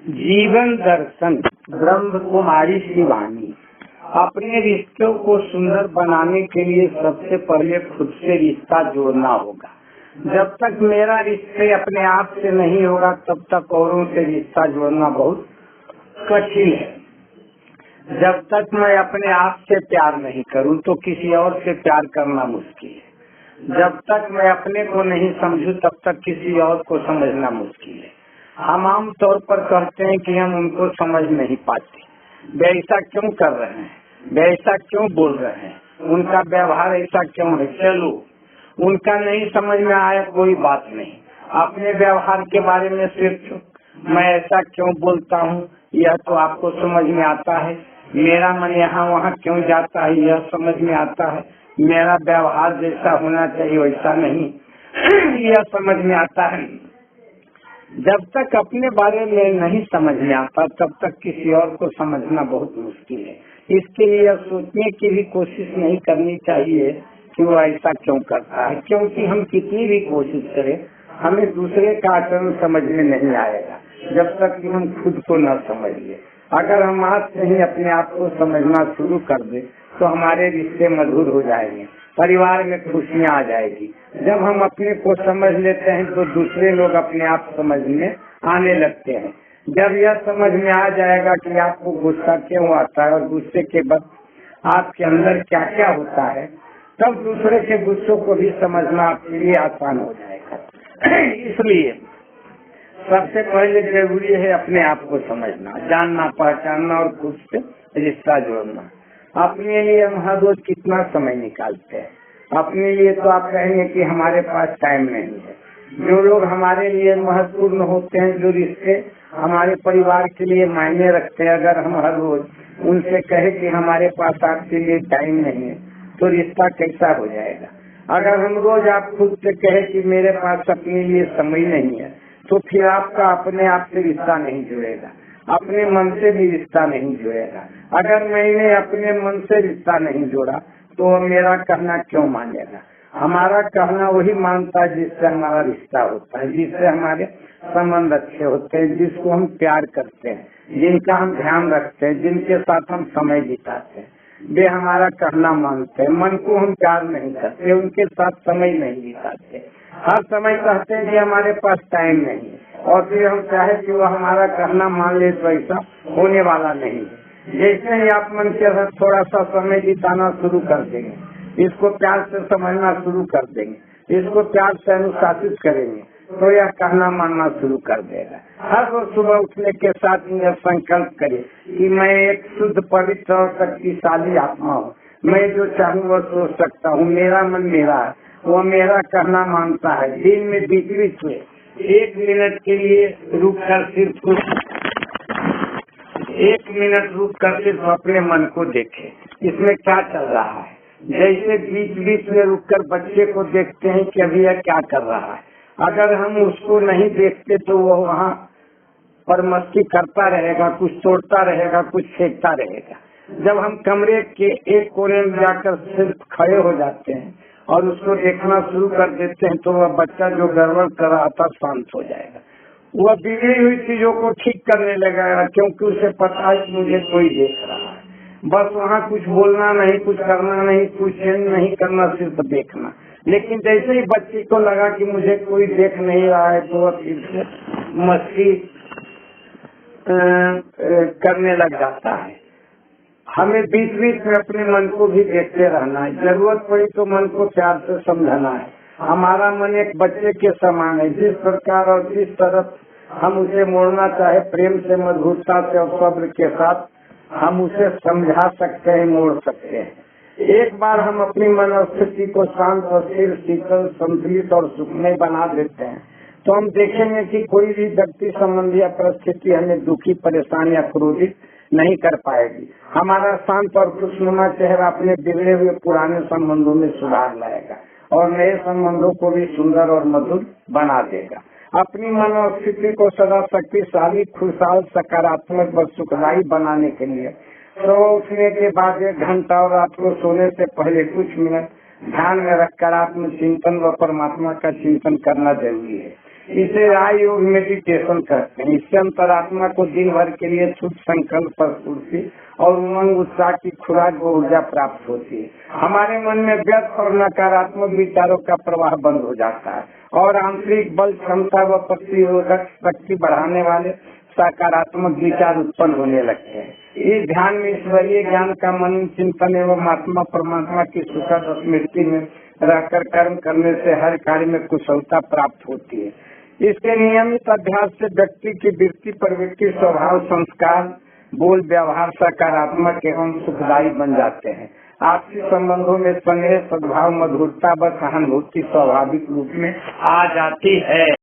जीवन दर्शन ब्रह्म कुमारी शिवानी। अपने रिश्तों को सुंदर बनाने के लिए सबसे पहले खुद से रिश्ता जोड़ना होगा। जब तक मेरा रिश्ते अपने आप से नहीं होगा तब तक औरों से रिश्ता जोड़ना बहुत कठिन है। जब तक मैं अपने आप से प्यार नहीं करूं तो किसी और से प्यार करना मुश्किल है। जब तक मैं अपने को नहीं समझूं तब तक किसी और को समझना मुश्किल है। हम आम तौर पर कहते हैं कि हम उनको समझ नहीं पाते। वे ऐसा क्यों कर रहे हैं, वे ऐसा क्यों बोल रहे हैं, उनका व्यवहार ऐसा क्यों है। चलो, उनका नहीं समझ में आया कोई बात नहीं। अपने व्यवहार के बारे में सिर्फ मैं ऐसा क्यों बोलता हूँ यह तो आपको समझ में आता है। मेरा मन यहाँ वहाँ क्यों जाता है यह समझ में आता है। मेरा व्यवहार जैसा होना चाहिए वैसा नहीं यह समझ में आता है। जब तक अपने बारे में नहीं समझ में आता तब तक किसी और को समझना बहुत मुश्किल है। इसके लिए सोचने की भी कोशिश नहीं करनी चाहिए कि वो ऐसा क्यों करता है, क्योंकि हम कितनी भी कोशिश करें हमें दूसरे का आचरण समझ में नहीं आएगा जब तक कि हम खुद को न समझ ले। अगर हम आज से ही अपने आप को समझना शुरू कर दे तो हमारे रिश्ते मधुर हो जाएंगे, परिवार में खुशियाँ आ जाएगी। जब हम अपने को समझ लेते हैं तो दूसरे लोग अपने आप समझ में आने लगते हैं। जब यह समझ में आ जाएगा कि आपको गुस्सा क्यों आता है और गुस्से के बाद आपके अंदर क्या क्या होता है, तब दूसरे के गुस्सों को भी समझना आपके लिए आसान हो जाएगा। इसलिए सबसे पहले जरूरी है अपने आप को समझना, जानना, पहचानना और खुद से रिश्ता जोड़ना। अपने लिए हम हर रोज कितना समय निकालते हैं। अपने लिए तो आप कहेंगे कि हमारे पास टाइम नहीं है। जो लोग हमारे लिए महत्वपूर्ण होते हैं, जो रिश्ते हमारे परिवार के लिए मायने रखते हैं, अगर हम हर रोज उनसे कहे कि हमारे पास आपके लिए टाइम नहीं है तो रिश्ता कैसा हो जाएगा। अगर हम रोज आप खुद से कहे कि मेरे पास अपने लिए समय नहीं है तो फिर आपका अपने आप से रिश्ता नहीं जुड़ेगा, अपने मन से भी रिश्ता नहीं जुड़ेगा। अगर मैंने अपने मन से रिश्ता नहीं जोड़ा तो मेरा कहना क्यों मानेगा। हमारा कहना वही मानता है जिससे हमारा रिश्ता होता है, जिससे हमारे संबंध अच्छे होते हैं, जिसको हम प्यार करते हैं, जिनका हम ध्यान रखते हैं, जिनके साथ हम समय बिताते हैं, वे हमारा कहना मानते हैं। मन को हम प्यार नहीं करते, उनके साथ समय नहीं बिताते। हर समय कहते हैं कि हमारे पास टाइम नहीं है और फिर हम चाहे कि वो हमारा कहना मान ले तो ऐसा होने वाला नहीं है। जैसे ही आप मन के साथ थोड़ा सा समय बिताना शुरू कर देंगे, इसको प्यार से समझना शुरू कर देंगे, इसको प्यार से अनुशासित करेंगे तो यह कहना मानना शुरू कर देगा। हर रोज सुबह उठने के साथ यह संकल्प करें कि मैं एक शुद्ध, पवित्र और शक्तिशाली आत्मा हूँ। मैं जो चाहूँ वह सोच सकता हूँ। मेरा मन मेरा है, वो मेरा कहना मानता है। दिन में बीच में 1 मिनट के लिए रुककर सिर्फ 1 मिनट रुककर सिर्फ अपने मन को देखें, इसमें क्या चल रहा है। जैसे बीच में रुककर बच्चे को देखते हैं कि अभी यह क्या कर रहा है। अगर हम उसको नहीं देखते तो वो वहाँ पर मस्ती करता रहेगा, कुछ तोड़ता रहेगा, कुछ फेंकता रहेगा। जब हम कमरे के एक कोने में जाकर सिर्फ खड़े हो जाते हैं और उसको देखना शुरू कर देते हैं तो वह बच्चा जो गड़बड़ कर रहा था शांत हो जाएगा। वह बिगड़ी हुई चीजों को ठीक करने लगेगा क्योंकि उसे पता है कि मुझे कोई देख रहा है। बस वहाँ कुछ बोलना नहीं, कुछ करना नहीं, कुछ चेंज नहीं करना, सिर्फ देखना। लेकिन जैसे ही बच्चे को लगा कि मुझे कोई देख नहीं रहा है तो वह फिर से मस्ती करने लग जाता है। हमें बीच में अपने मन को भी देखते रहना है। जरूरत पड़ी तो मन को प्यार से समझाना है। हमारा मन एक बच्चे के समान है। जिस प्रकार और जिस तरफ हम उसे मोड़ना चाहे, प्रेम से, मधुरता से और सब्र के साथ हम उसे समझा सकते हैं, मोड़ सकते हैं। एक बार हम अपनी मनोस्थिति को शांत और स्थिर, शीतल, संतुलित और सुखमय बना देते हैं तो हम देखेंगे कि कोई भी व्यक्ति संबंधी या परिस्थिति हमें दुखी, परेशान या क्रोधित नहीं कर पाएगी। हमारा शांत और खुशनुमा चेहरा अपने बिगड़े हुए पुराने संबंधों में सुधार लाएगा और नए संबंधों को भी सुंदर और मधुर बना देगा। अपनी मनोस्थिति को सदा शक्तिशाली, खुशहाल, सकारात्मक व सुखदायी बनाने के लिए सुबह उठने के बाद 1 घंटा और रात को सोने से पहले कुछ मिनट ध्यान में रखकर आत्म चिंतन व परमात्मा का चिंतन करना जरूरी है। इसे राय योग मेडिटेशन कहते हैं। इससे अंतरात्मा को दिन भर के लिए शुद्ध संकल्प स्फूर्ति और उमंग उत्साह की खुराक व ऊर्जा प्राप्त होती है। हमारे मन में व्यर्थ और नकारात्मक विचारों का प्रवाह बंद हो जाता है और आंतरिक बल क्षमता व प्रतिरोधक शक्ति बढ़ाने वाले सकारात्मक विचार उत्पन्न होने लगते हैं। इस ध्यान में ईश्वरीय ज्ञान का मन चिंतन एवं आत्मा परमात्मा की सुखद स्मृति में रहकर कर्म करने से हर कार्य में कुशलता प्राप्त होती है। इसके नियमित अभ्यास से व्यक्ति की वृत्ति प्रवृत्ति स्वभाव संस्कार बोल व्यवहार सकारात्मक एवं सुखदायी बन जाते हैं। आपसी संबंधों में स्नेह सद्भाव मधुरता व सहानुभूति स्वाभाविक रूप में आ जाती है।